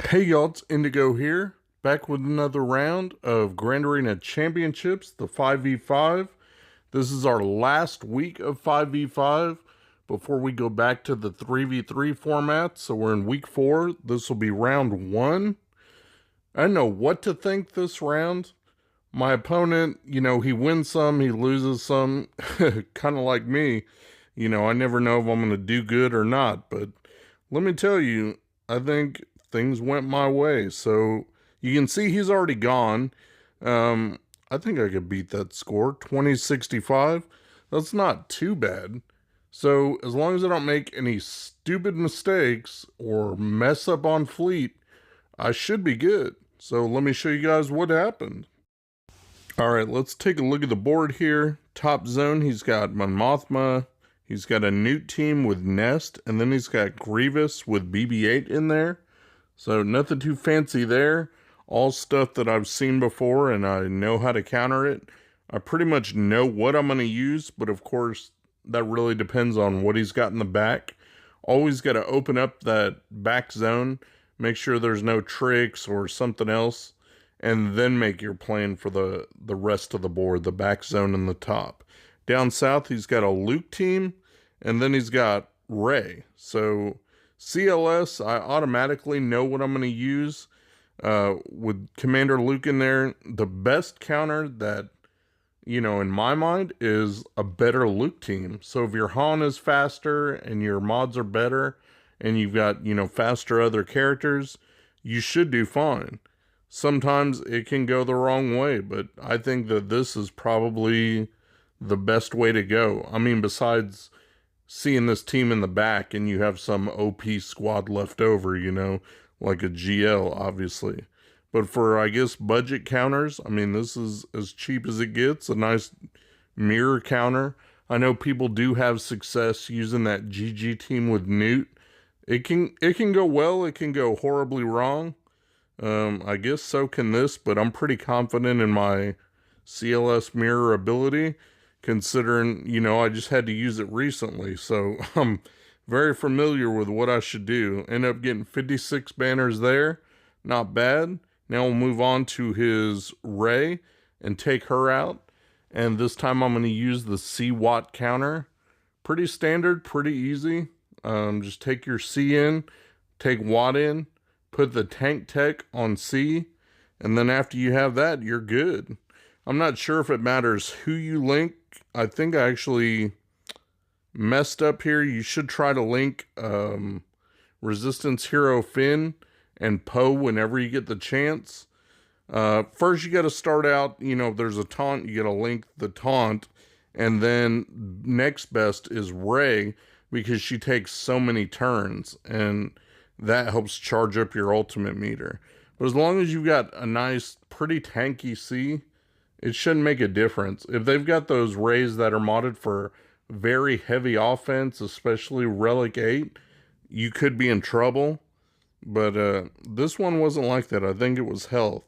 Hey y'all, it's Indigo here, back with another round of Grand Arena Championships, the 5v5. This is our last week of 5v5 before we go back to the 3v3 format, so we're in week 4. This will be round 1. I don't know what to think this round. My opponent, he wins some, he loses some, kind of like me. I never know if I'm going to do good or not, but let me tell you, I think things went my way. So you can see he's already gone. I think I could beat that score, 2065. That's not too bad. So as long as I don't make any stupid mistakes or mess up on fleet, I should be good. So let me show you guys what happened. All right, let's take a look at the board here. Top zone, he's got Mon Mothma. He's got a Newt team with Nest, and then he's got Grievous with BB-8 in there. So nothing too fancy there. All stuff that I've seen before, and I know how to counter it. I pretty much know what I'm going to use, but of course, that really depends on what he's got in the back. Always got to open up that back zone, make sure there's no tricks or something else, and then make your plan for the rest of the board, the back zone and the top. Down south, he's got a Luke team, and then he's got Rey. So CLS, I automatically know what I'm going to use. With Commander Luke in there, the best counter that, in my mind, is a better Luke team. So if your Han is faster and your mods are better, and you've got, faster other characters, you should do fine. Sometimes it can go the wrong way, but I think that this is probably the best way to go. I mean, besides seeing this team in the back and you have some OP squad left over, like a GL, obviously. But for, I guess, budget counters, I mean, this is as cheap as it gets. A nice mirror counter. I know people do have success using that GG team with Newt. It can go well, it can go horribly wrong. I guess so can this, but I'm pretty confident in my CLS mirror ability, considering, I just had to use it recently, so I'm very familiar with what I should do. End up getting 56 banners there, not bad. Now we'll move on to his Rey and take her out, and this time I'm going to use the C-Watt counter. Pretty standard, pretty easy. Just take your C in, take Watt in, put the tank tech on C, and then after you have that, you're good. I'm not sure if it matters who you link. I think I actually messed up here. You should try to link Resistance Hero Finn and Poe whenever you get the chance. First, you got to start out, if there's a taunt, you got to link the taunt. And then next best is Rey, because she takes so many turns, and that helps charge up your ultimate meter. But as long as you've got a nice, pretty tanky C, it shouldn't make a difference. If they've got those Reys that are modded for very heavy offense, especially Relic 8, you could be in trouble. But this one wasn't like that. I think it was health.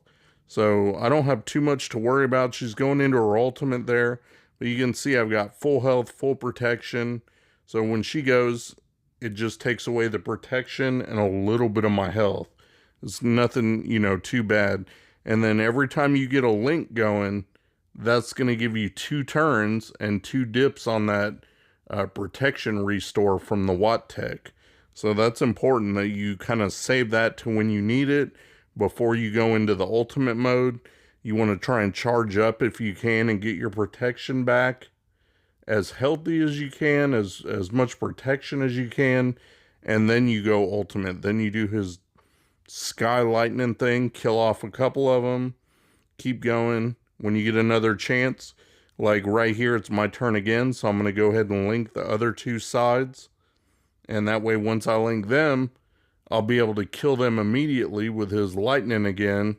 So I don't have too much to worry about. She's going into her ultimate there. But you can see I've got full health, full protection. So when she goes, it just takes away the protection and a little bit of my health. It's nothing, too bad. And then every time you get a link going, that's going to give you 2 turns and 2 dips on that protection restore from the Watt Tech. So that's important that you kind of save that to when you need it before you go into the ultimate mode. You want to try and charge up if you can and get your protection back as healthy as you can, as much protection as you can, and then you go ultimate. Then you do his Sky Lightning thing, kill off a couple of them, keep going. When you get another chance, like right here, it's my turn again, so I'm going to go ahead and link the other 2 sides. And that way, once I link them, I'll be able to kill them immediately with his lightning again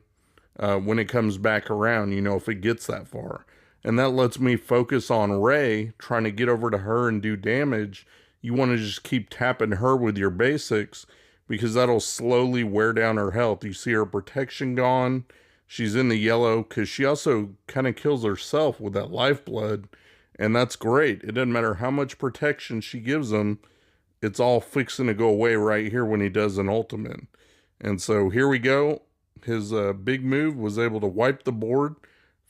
when it comes back around, if it gets that far. And that lets me focus on Rey, trying to get over to her and do damage. You want to just keep tapping her with your basics, because that'll slowly wear down her health. You see her protection gone. She's in the yellow because she also kind of kills herself with that lifeblood. And that's great. It doesn't matter how much protection she gives him. It's all fixing to go away right here when he does an ultimate. And so here we go. His big move was able to wipe the board.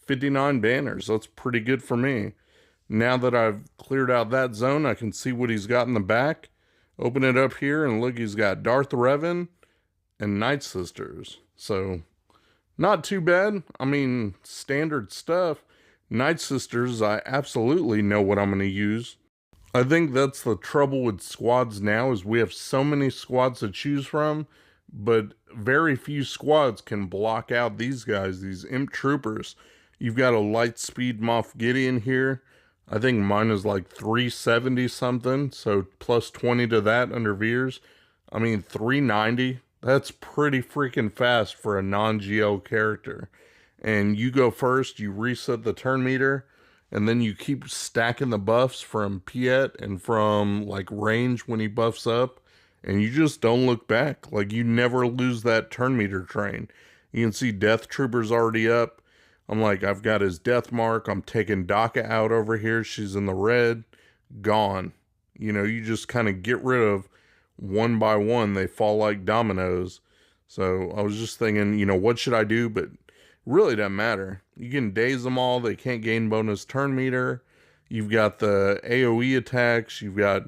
59 banners. That's pretty good for me. Now that I've cleared out that zone, I can see what he's got in the back. Open it up here and look, he's got Darth Revan and Night Sisters. So not too bad. I mean, standard stuff. Night Sisters, I absolutely know what I'm going to use. I think that's the trouble with squads now, is we have so many squads to choose from, but very few squads can block out these guys, these imp troopers. You've got a light speed Moff Gideon here. I think mine is like 370 something, so plus 20 to that under Veers. I mean, 390. That's pretty freaking fast for a non-GL character. And you go first, you reset the turn meter, and then you keep stacking the buffs from Piet and from like range when he buffs up, and you just don't look back. Like, you never lose that turn meter train. You can see Death Trooper's already up. I'm like, I've got his death mark. I'm taking Daka out over here. She's in the red. Gone. You know, you just kind of get rid of one by one. They fall like dominoes. So I was just thinking, you know, what should I do? But really doesn't matter. You can daze them all. They can't gain bonus turn meter. You've got the AoE attacks. You've got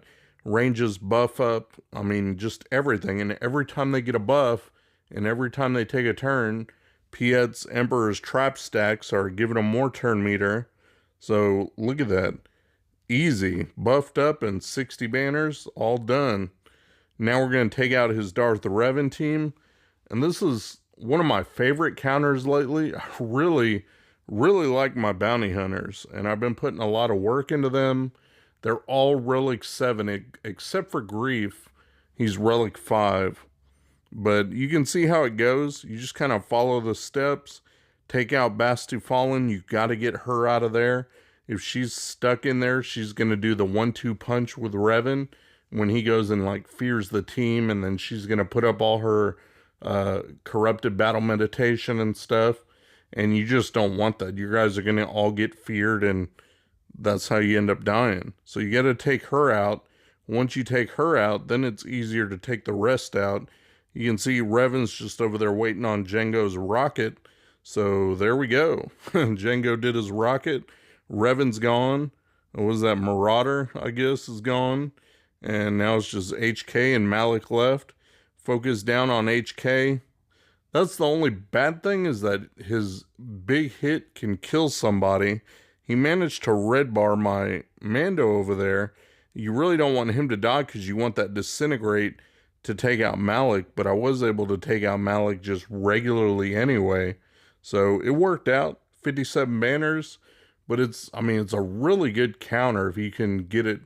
ranges buff up. I mean, just everything. And every time they get a buff and every time they take a turn, Piet's Emperor's trap stacks are giving them more turn meter. So look at that. Easy. Buffed up and 60 banners. All done. Now we're going to take out his Darth Revan team. And this is one of my favorite counters lately. I really like my bounty hunters. And I've been putting a lot of work into them. They're all Relic 7, except for Grief. He's Relic 5. But you can see how it goes. You just kind of follow the steps. Take out Bastu Fallen. You've got to get her out of there. If she's stuck in there, she's going to do the 1-2 punch with Revan when he goes and like fears the team. And then she's going to put up all her corrupted battle meditation and stuff. And you just don't want that. You guys are going to all get feared, and that's how you end up dying. So you got to take her out. Once you take her out, then it's easier to take the rest out. You can see Revan's just over there waiting on Jango's rocket. So there we go. Jango did his rocket. Revan's gone. What was that? Marauder, I guess, is gone. And now it's just HK and Malik left. Focus down on HK. That's the only bad thing, is that his big hit can kill somebody. He managed to red bar my Mando over there. You really don't want him to die because you want that disintegrate to take out Malik, but I was able to take out Malik just regularly anyway. So it worked out. 57 banners, but it's a really good counter if you can get it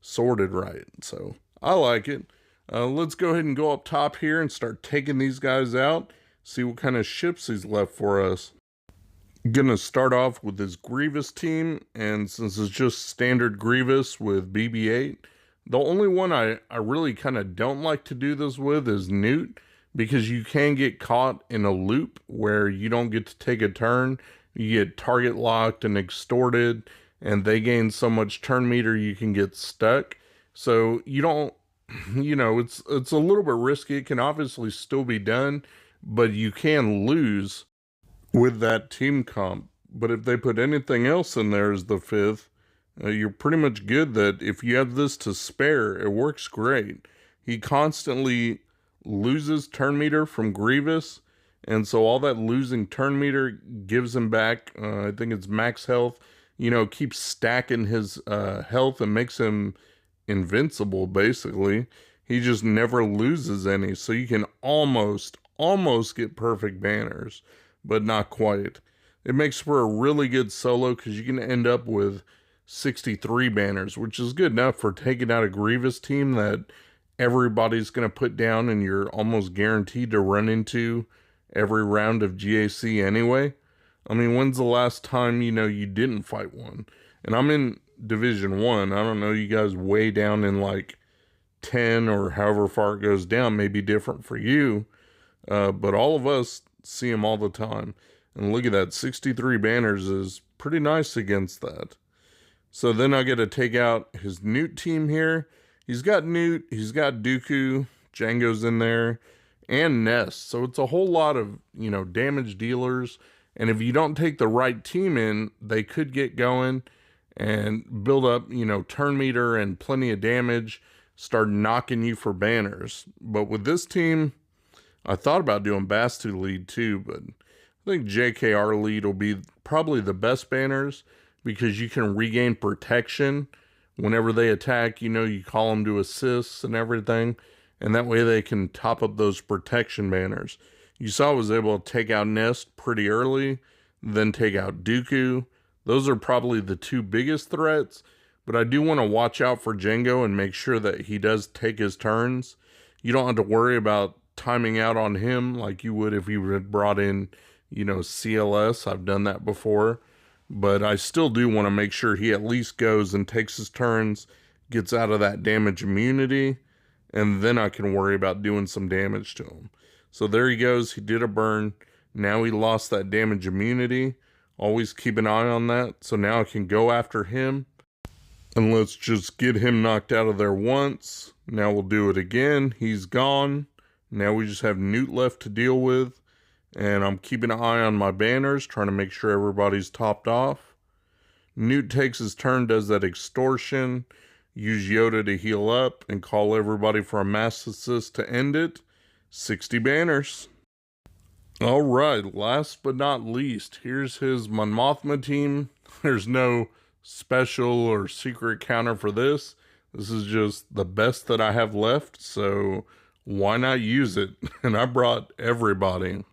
sorted right. So I like it. Let's go ahead and go up top here and start taking these guys out. See what kind of ships he's left for us. Gonna start off with his Grievous team, and since it's just standard Grievous with BB-8, the only one I really kind of don't like to do this with is Newt, because you can get caught in a loop where you don't get to take a turn. You get target locked and extorted, and they gain so much turn meter you can get stuck. So you don't, you know, it's a little bit risky. It can obviously still be done, but you can lose with that team comp. But if they put anything else in there as the 5th, you're pretty much good. That if you have this to spare, it works great. He constantly loses turn meter from Grievous, and so all that losing turn meter gives him back, I think it's max health, you know, keeps stacking his health and makes him invincible, basically. He just never loses any, so you can almost get perfect banners, but not quite. It makes for a really good solo, because you can end up with 63 banners, which is good enough for taking out a Grievous team that everybody's going to put down and you're almost guaranteed to run into every round of GAC anyway. I mean, when's the last time, you know, you didn't fight one? And I'm in Division 1. I don't know, you guys way down in like 10 or however far it goes down may be different for you. But all of us see them all the time. And look at that, 63 banners is pretty nice against that. So then I get to take out his Newt team here. He's got Newt, he's got Dooku, Jango's in there, and Nest. So it's a whole lot of, damage dealers. And if you don't take the right team in, they could get going and build up, turn meter and plenty of damage, start knocking you for banners. But with this team, I thought about doing Bastu lead too, but I think JKR lead will be probably the best banners because you can regain protection whenever they attack. You call them to assists and everything, and that way they can top up those protection banners. You saw I was able to take out Nest pretty early, then take out Dooku. Those are probably the two biggest threats, but I do want to watch out for Jango and make sure that he does take his turns. You don't have to worry about timing out on him like you would if you had brought in, CLS. I've done that before, but I still do want to make sure he at least goes and takes his turns, gets out of that damage immunity, and then I can worry about doing some damage to him. So there he goes. He did a burn. Now he lost that damage immunity. Always keep an eye on that. So now I can go after him. And let's just get him knocked out of there once. Now we'll do it again. He's gone. Now we just have Newt left to deal with. And I'm keeping an eye on my banners, trying to make sure everybody's topped off. Newt takes his turn, does that extortion. Use Yoda to heal up and call everybody for a mass assist to end it. 60 banners. Alright, last but not least, here's his Mon Mothma team. There's no special or secret counter for this. This is just the best that I have left, so why not use it? And I brought everybody.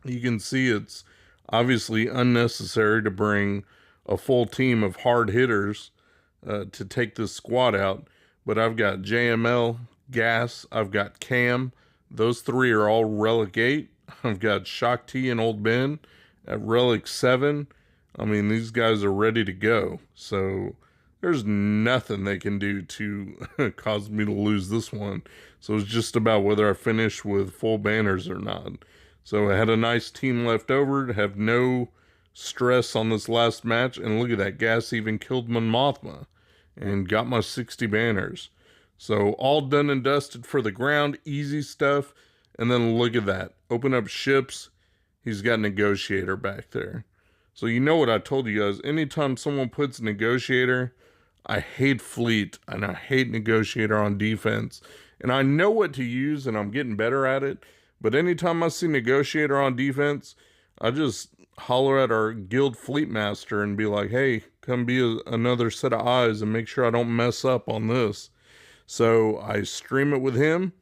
You can see it's obviously unnecessary to bring a full team of hard hitters to take this squad out, but I've got JML, Gas, I've got Cam. Those three are all Relic 8. I've got Shakti and Old Ben at Relic 7. I mean, these guys are ready to go. So there's nothing they can do to cause me to lose this one. So it's just about whether I finish with full banners or not. So I had a nice team left over to have no stress on this last match. And look at that. Gas even killed Mon Mothma and got my 60 banners. So all done and dusted for the ground, easy stuff. And then look at that. Open up ships. He's got Negotiator back there. So you know what I told you guys. Anytime someone puts Negotiator, I hate Fleet and I hate Negotiator on defense. And I know what to use and I'm getting better at it. But anytime I see Negotiator on defense, I just holler at our guild fleet master and be like, hey, come be another set of eyes and make sure I don't mess up on this. So I stream it with him,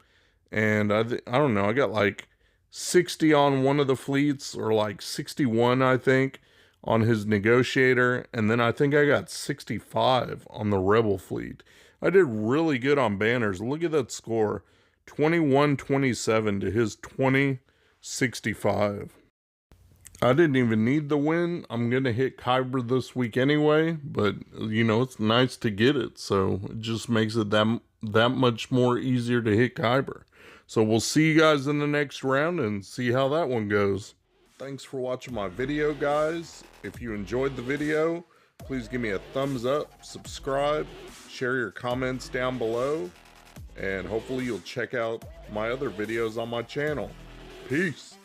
and I don't know, I got like 60 on one of the fleets, or like 61, I think, on his Negotiator, and then I think I got 65 on the Rebel fleet. I did really good on banners. Look at that score, 21-27 to his 20-65. I didn't even need the win. I'm going to hit Kyber this week anyway, but, it's nice to get it, so it just makes it that much more easier to hit Kyber. So we'll see you guys in the next round and see how that one goes. Thanks for watching my video, guys. If you enjoyed the video, please give me a thumbs up, subscribe, share your comments down below, and hopefully you'll check out my other videos on my channel. Peace.